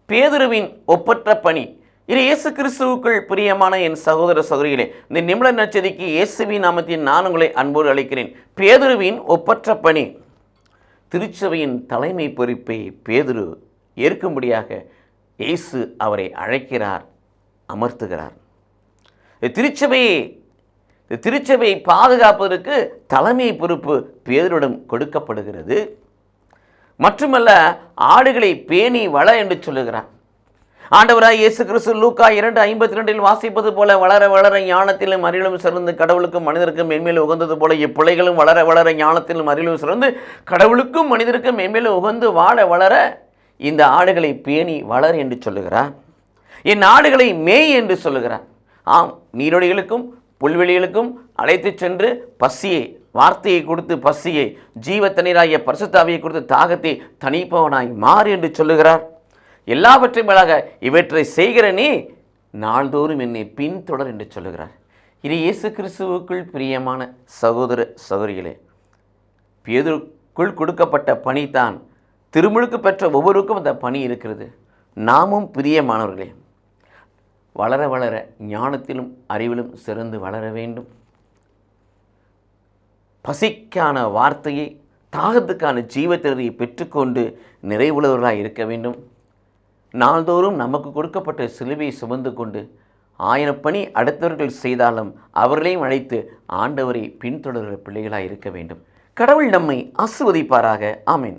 பேதுருவின் ஒப்பற்ற பணி. இது இயேசு கிறிஸ்துவுக்குள் பிரியமான என் சகோதர சகோதரிகளே, இந்த நிமிட நற்செய்திக்கு இயேசுவின் நாமத்தில் நான் உங்களை அன்போடு அழைக்கிறேன். பேதுருவின் ஒப்பற்ற பணி. திருச்சபையின் தலைமை பொறுப்பை பேதுரு ஏற்கும்படியாக இயேசு அவரை அழைக்கிறார், அமர்த்துகிறார். திருச்சபையை பாதுகாப்பதற்கு தலைமை பொறுப்பு பேதுருவிடம் கொடுக்கப்படுகிறது. மட்டுமல்ல, ஆடுகளை பேணி வள என்று சொல்லுகிறார். ஆண்டவராய் இயேசு கிறிஸ்து லூக்கா 2:52 வாசிப்பது போல, வளர வளர ஞானத்திலும் அறிவிலும் சிறந்து கடவுளுக்கும் மனிதருக்கும் மேன்மேலும் உகந்தது போல இப்பிள்ளைகளும் வளர வளர ஞானத்திலும் அறிவிலும் சிறந்து கடவுளுக்கும் மனிதருக்கும் மேன்மேலும் உகந்து வாழ வளர இந்த ஆடுகளை பேணி வளர் என்று சொல்லுகிறார். என் ஆடுகளை மேய் என்று சொல்லுகிறார். ஆம், நீரொடிகளுக்கும் புல்வெளிகளுக்கும் அழைத்து சென்று பசியை, வார்த்தையை கொடுத்து பசியை, ஜீவ தண்ணீராகிய பரிசுத்தாவியை கொடுத்து தாகத்தை தணிப்பவனாய் மாறு என்று சொல்லுகிறார். எல்லாவற்றையும் மேலாக இவற்றை செய்கிற நீ நாள்தோறும் என்னை பின்தொடர் என்று சொல்லுகிறார். இது இயேசு கிறிஸ்துவுக்குள் பிரியமான சகோதர சகோதரிகளே, பேதுருக்குள் கொடுக்கப்பட்ட பணிதான் திருமுழுக்கு பெற்ற ஒவ்வொருக்கும் அந்த பணி இருக்கிறது. நாமும் பிரியமானவர்களே, வளர வளர ஞானத்திலும் அறிவிலும் சிறந்து வளர வேண்டும். பசிக்கான வார்த்தையை, தாகத்துக்கான ஜீவத்திறதை பெற்றுக்கொண்டு நிறைவுள்ளவர்களாக இருக்க வேண்டும். நாள்தோறும் நமக்கு கொடுக்கப்பட்ட சிலுவையை சுமந்து கொண்டு 1000 பணி அடுத்தவர்கள் செய்தாலும் அவர்களையும் அழைத்து ஆண்டவரை பின்தொடர்கிற பிள்ளைகளாக இருக்க வேண்டும். கடவுள் நம்மை ஆசீர்வதிப்பாராக. ஆமென்.